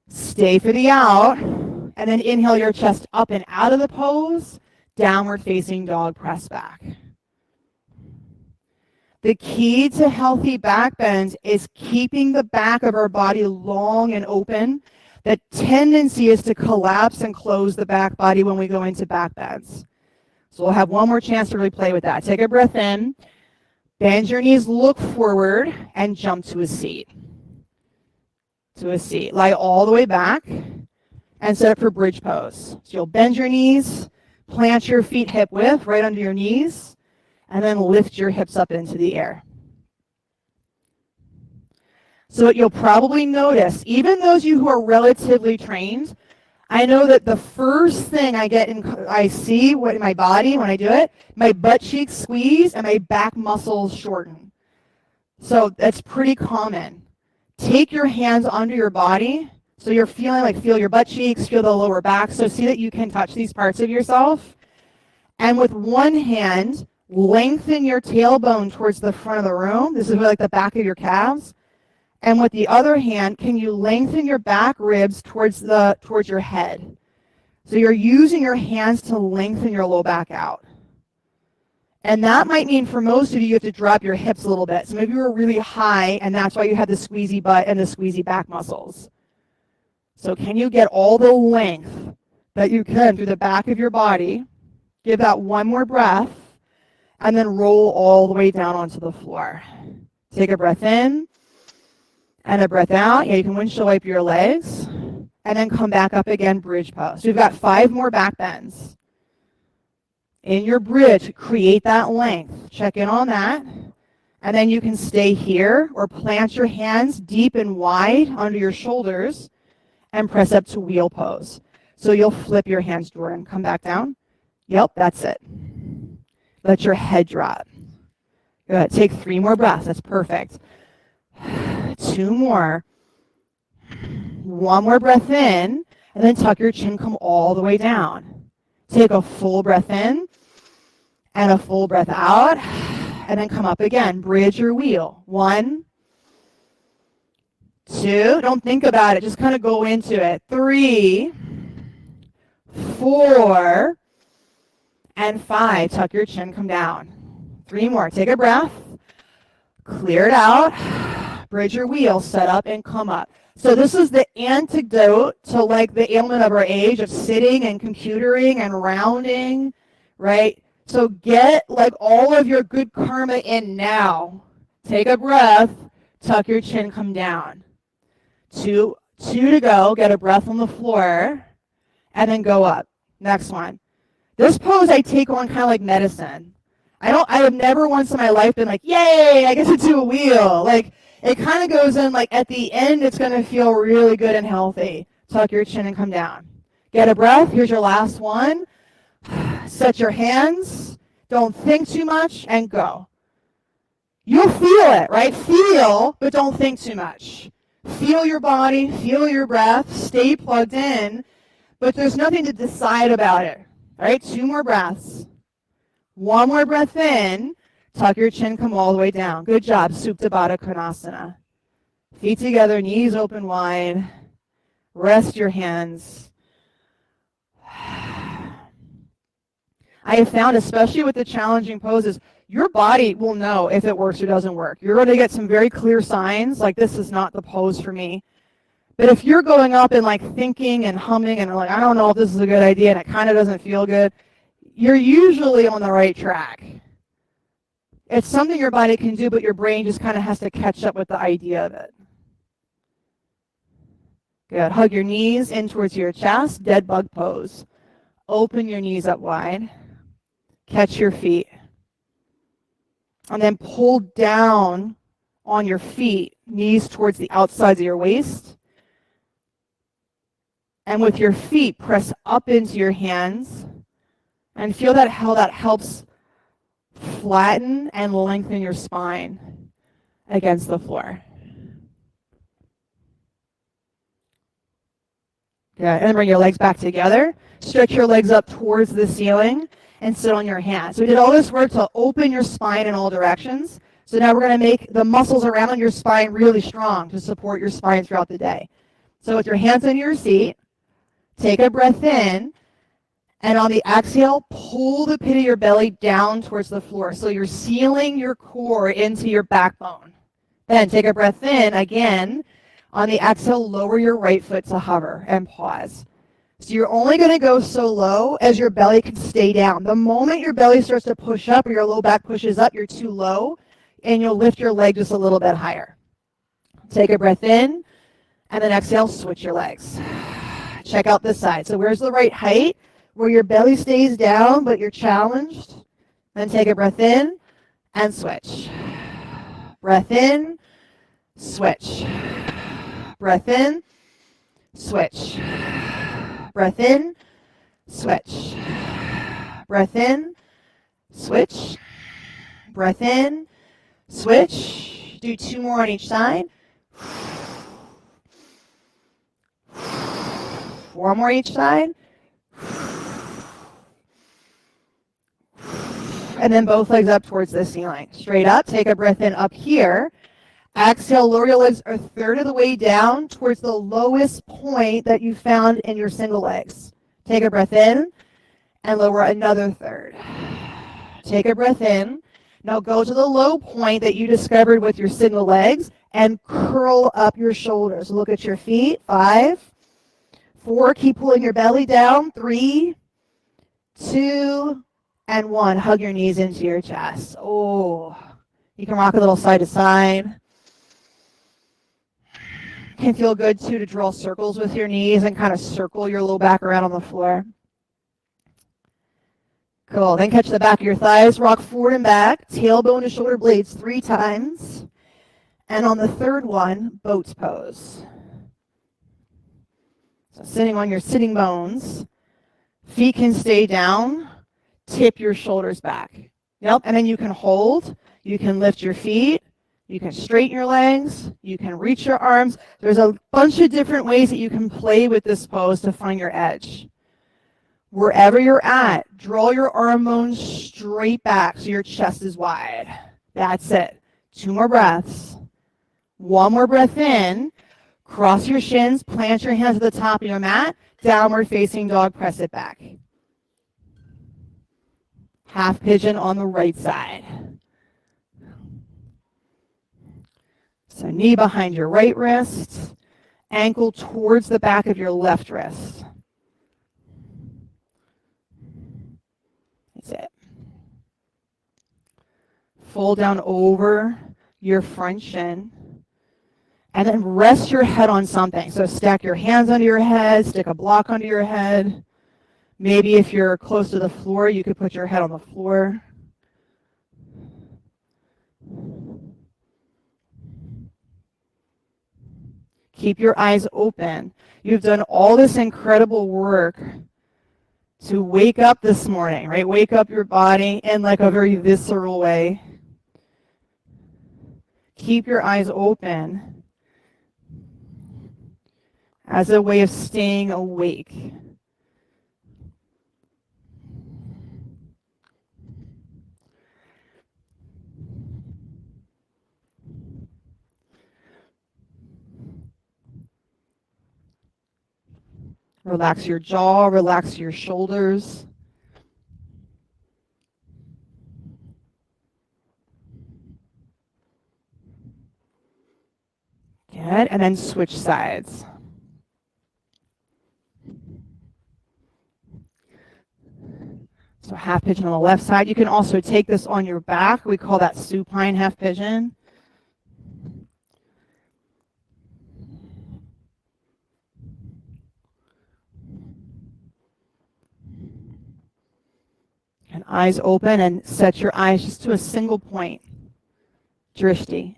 Stay for the out. And then inhale your chest up and out of the pose. Downward facing dog, press back. The key to healthy back bends is keeping the back of our body long and open. The tendency is to collapse and close the back body when we go into back bends. So we'll have one more chance to really play with that. Take a breath in, bend your knees, look forward, and jump to a seat. To a seat. Lie all the way back and set up for bridge pose. So you'll bend your knees, plant your feet hip width right under your knees, and then lift your hips up into the air. So what you'll probably notice, even those of you who are relatively trained, I know that the first thing I see in my body when I do it, my butt cheeks squeeze and my back muscles shorten. So that's pretty common. Take your hands under your body, so you're feel your butt cheeks, feel the lower back, so see that you can touch these parts of yourself. And with one hand, lengthen your tailbone towards the front of the room. This is like the back of your calves. And with the other hand, can you lengthen your back ribs towards your head? So you're using your hands to lengthen your low back out. And that might mean for most of you, you have to drop your hips a little bit. So maybe you were really high, and that's why you had the squeezy butt and the squeezy back muscles. So can you get all the length that you can through the back of your body? Give that one more breath, and then roll all the way down onto the floor. Take a breath in and a breath out. Yeah, you can windshield wipe your legs, and then come back up again, bridge pose. So we've got 5 more back bends. In your bridge, create that length. Check in on that. And then you can stay here or plant your hands deep and wide under your shoulders and press up to wheel pose. So you'll flip your hands, Jordan. Come back down. Yep, that's it. Let your head drop. Good. Take 3 more breaths. That's perfect. 2 more. 1 more breath in, and then tuck your chin, come all the way down. Take a full breath in and a full breath out, and then come up again. Bridge your wheel. 1, 2. Don't think about it. Just kind of go into it. 3, 4, and 5. Tuck your chin, come down. 3 more. Take a breath. Clear it out. Bridge your wheel. Set up and come up. So this is the antidote to like the ailment of our age of sitting and computering and rounding, right? So get like all of your good karma in now. Take a breath. Tuck your chin, come down. 2 to go. Get a breath on the floor. and then go up. Next one. This pose I take on kind of like medicine. I have never once in my life been like, yay, I get to do a wheel. Like, it kind of goes in like at the end, it's going to feel really good and healthy. Tuck your chin and come down. Get a breath. Here's your last one. Set your hands. Don't think too much and go. You'll feel it, right? Feel, but don't think too much. Feel your body, feel your breath, stay plugged in, but there's nothing to decide about it, right? 2 more breaths. 1 more breath in, tuck your chin, come all the way down. Good job, Supta Baddha Konasana. Feet together, knees open wide. Rest your hands. I have found, especially with the challenging poses, your body will know if it works or doesn't work. You're going to get some very clear signs, like this is not the pose for me. But if you're going up and like thinking and humming and like, I don't know if this is a good idea and it kind of doesn't feel good, you're usually on the right track. It's something your body can do, but your brain just kind of has to catch up with the idea of it. Good. Hug your knees in towards your chest, dead bug pose. Open your knees up wide. Catch your feet. And then pull down on your feet, knees towards the outsides of your waist. And with your feet, press up into your hands. And feel that how that helps flatten and lengthen your spine against the floor. Good. And then bring your legs back together. Stretch your legs up towards the ceiling and sit on your hands. So we did all this work to open your spine in all directions. So now we're going to make the muscles around your spine really strong to support your spine throughout the day. So with your hands on your seat, take a breath in, and on the exhale, pull the pit of your belly down towards the floor. So you're sealing your core into your backbone. Then take a breath in again. On the exhale, lower your right foot to hover and pause. So you're only going to go so low as your belly can stay down. The moment your belly starts to push up or your low back pushes up, you're too low, and you'll lift your leg just a little bit higher. Take a breath in, and then exhale, switch your legs. Check out this side. So where's the right height? Where your belly stays down, but you're challenged. Then take a breath in, and switch. Breath in, switch. Breath in, switch. Breath in, switch. Breath in, switch. Breath in, switch. Do 2 more on each side. 1 more each side. And then both legs up towards the ceiling. Straight up, take a breath in up here. Exhale, lower your legs a third of the way down towards the lowest point that you found in your single legs. Take a breath in and lower another third. Take a breath in. Now go to the low point that you discovered with your single legs and curl up your shoulders. Look at your feet. 5, 4. Keep pulling your belly down. 3, 2, and 1. Hug your knees into your chest. Oh, you can rock a little side to side. Can feel good too to draw circles with your knees and kind of circle your low back around on the floor. Cool. Then catch the back of your thighs, rock forward and back, tailbone to shoulder blades 3 times. And on the third one, boat's pose. So sitting on your sitting bones, feet can stay down, tip your shoulders back. Yep. And then you can hold, you can lift your feet. You can straighten your legs. You can reach your arms. There's a bunch of different ways that you can play with this pose to find your edge. Wherever you're at, draw your arm bones straight back so your chest is wide. That's it. 2 more breaths. 1 more breath in. Cross your shins. Plant your hands at the top of your mat. Downward facing dog. Press it back. Half pigeon on the right side. So knee behind your right wrist, ankle towards the back of your left wrist. That's it. Fold down over your front shin And then rest your head on something. So stack your hands under your head, stick a block under your head. Maybe if you're close to the floor, you could put your head on the floor. Keep your eyes open. You've done all this incredible work to wake up this morning, right? Wake up your body in like a very visceral way. Keep your eyes open as a way of staying awake. Relax your jaw, relax your shoulders. Good, and then switch sides. So half pigeon on the left side. You can also take this on your back. We call that supine half pigeon. And eyes open, and set your eyes just to a single point. Drishti.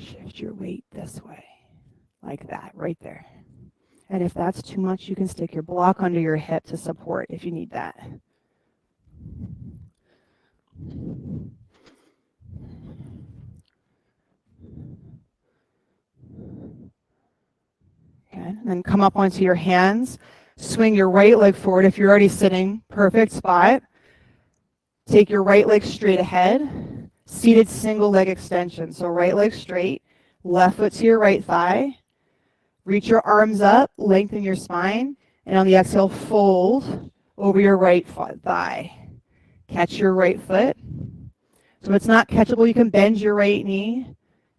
Shift your weight this way, like that, right there. And if that's too much, you can stick your block under your hip to support if you need that. Okay, and then come up onto your hands. Swing your right leg forward if you're already sitting. Perfect spot. Take your right leg straight ahead. Seated single leg extension. So right leg straight, left foot to your right thigh. Reach your arms up, lengthen your spine, and on the exhale, fold over your right thigh. Catch your right foot. So if it's not catchable, you can bend your right knee.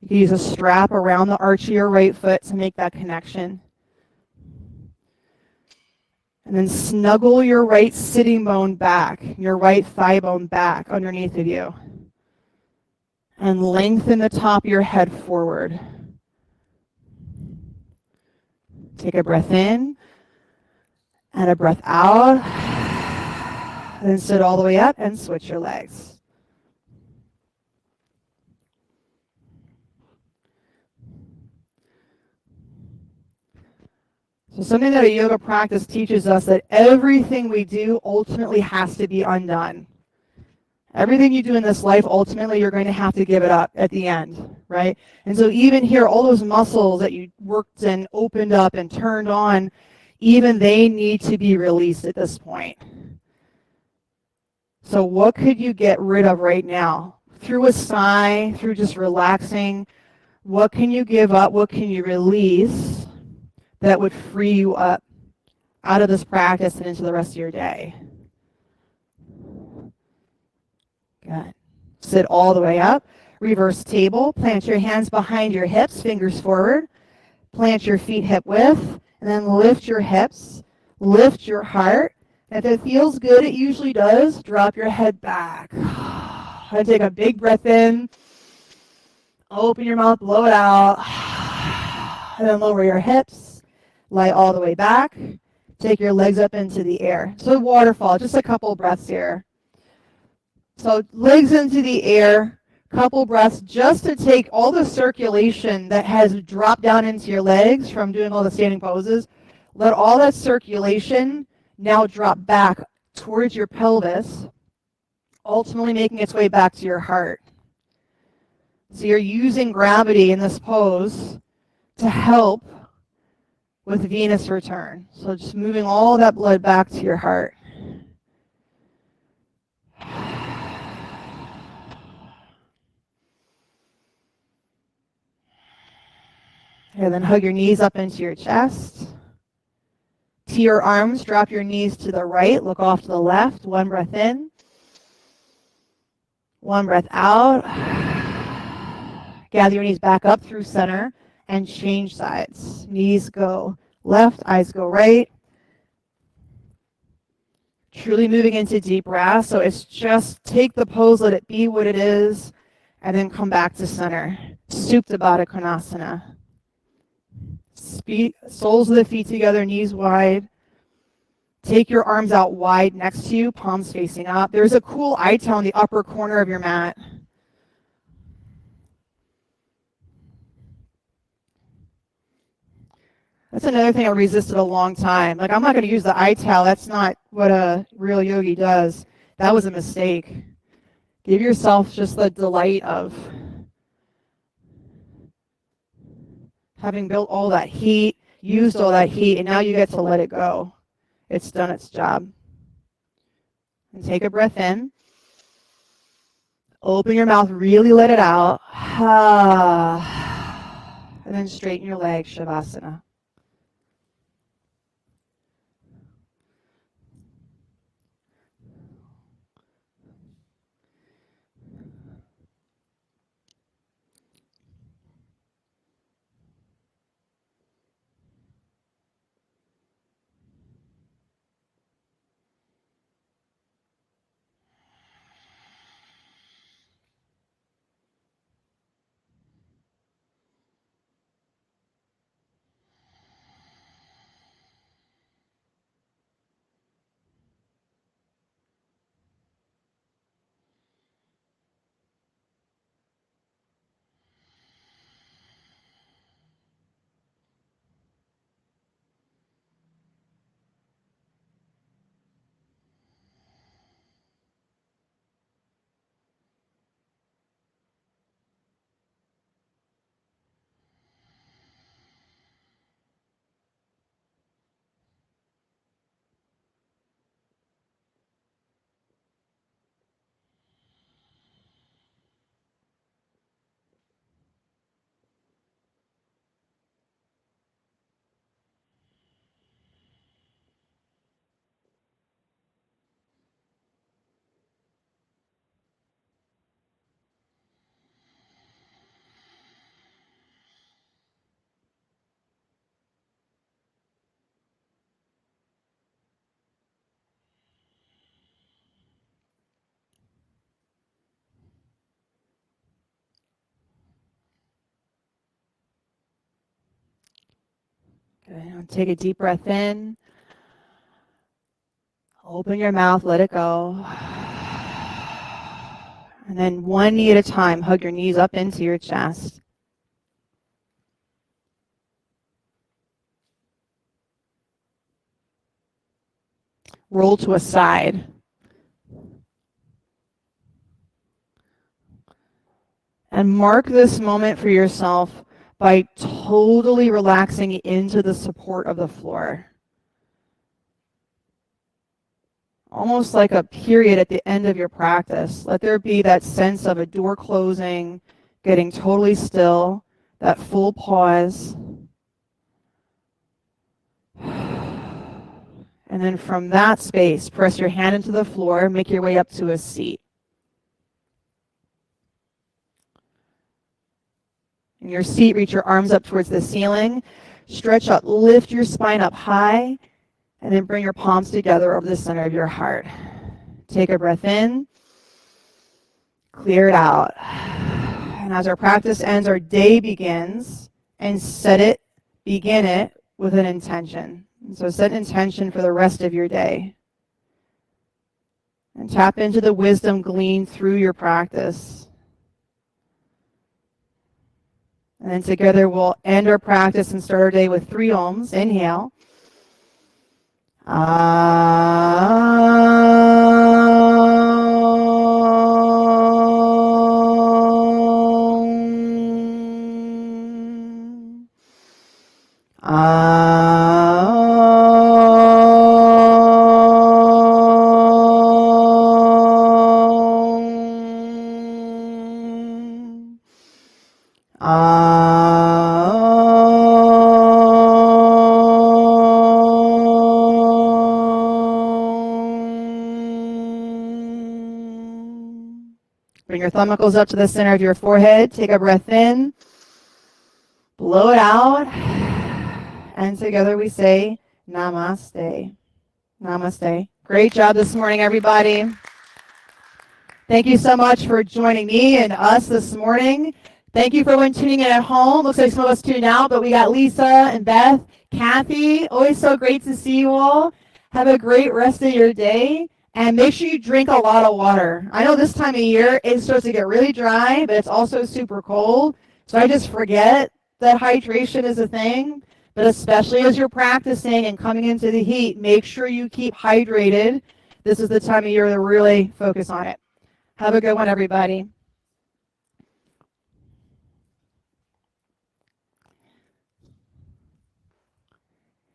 You can use a strap around the arch of your right foot to make that connection. And then snuggle your right sitting bone back, your right thigh bone back underneath of you. And lengthen the top of your head forward. Take a breath in and a breath out. Then sit all the way up and switch your legs. So something that a yoga practice teaches us, that everything we do ultimately has to be undone. Everything you do in this life, ultimately, you're going to have to give it up at the end, right? And so even here, all those muscles that you worked and opened up and turned on, even they need to be released at this point. So what could you get rid of right now? Through a sigh, through just relaxing, what can you give up? What can you release that would free you up out of this practice and into the rest of your day? Good. Sit all the way up. Reverse table. Plant your hands behind your hips, fingers forward. Plant your feet hip width, and then lift your hips. Lift your heart. If it feels good, it usually does, drop your head back. And take a big breath in. Open your mouth, blow it out. And then lower your hips. Lie all the way back. Take your legs up into the air. So waterfall, just a couple breaths here. So legs into the air, couple breaths, just to take all the circulation that has dropped down into your legs from doing all the standing poses. Let all that circulation now drop back towards your pelvis, ultimately making its way back to your heart. So you're using gravity in this pose to help with venous return. So just moving all that blood back to your heart. And then hug your knees up into your chest. to your arms, drop your knees to the right, look off to the left. One breath in, one breath out. Gather your knees back up through center and change sides. Knees go left, eyes go right. Truly moving into deep breath. So it's just take the pose, let it be what it is, and then come back to center. Supta Baddha Konasana. Soles of the feet together, knees wide. Take your arms out wide next to you, palms facing up. There's a cool ital in the upper corner of your mat. That's another thing I resisted a long time. Like, I'm not going to use the ital. That's not what a real yogi does. That was a mistake. Give yourself just the delight of having built all that heat, used all that heat, and now you get to let it go. It's done its job. And take a breath in. Open your mouth, really let it out. And then straighten your legs, Shavasana. Good. Take a deep breath in. Open your mouth, let it go. And then one knee at a time, hug your knees up into your chest. Roll to a side. And mark this moment for yourself by totally relaxing into the support of the floor. Almost like a period at the end of your practice. Let there be that sense of a door closing, getting totally still, that full pause. And then from that space, press your hand into the floor, make your way up to a seat. In your seat, reach your arms up towards the ceiling. Stretch up, lift your spine up high, and then bring your palms together over the center of your heart. Take a breath in, clear it out. And as our practice ends, our day begins, and begin it with an intention. And so set an intention for the rest of your day. And tap into the wisdom gleaned through your practice. And then together we'll end our practice and start our day with 3 Oms. Inhale. Bring your thumb knuckles up to the center of your forehead. Take a breath in. Blow it out. And together we say, Namaste. Namaste. Great job this morning, everybody. Thank you so much for joining me and us this morning. Thank you for everyone tuning in at home. Looks like some of us tuned out, but we got Lisa and Beth, Kathy. Always so great to see you all. Have a great rest of your day. And make sure you drink a lot of water. I know this time of year it starts to get really dry, but it's also super cold. So I just forget that hydration is a thing. But especially as you're practicing and coming into the heat, make sure you keep hydrated. This is the time of year to really focus on it. Have a good one, everybody.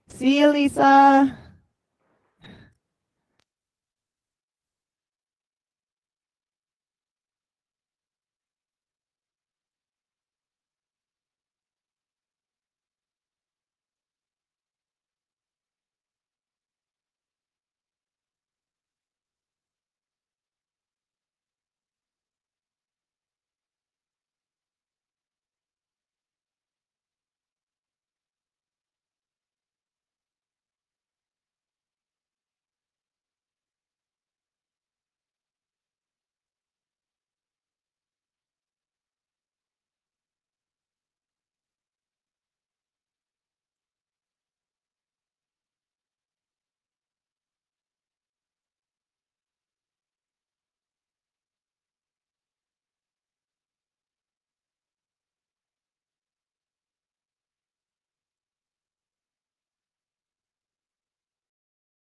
See you, Lisa.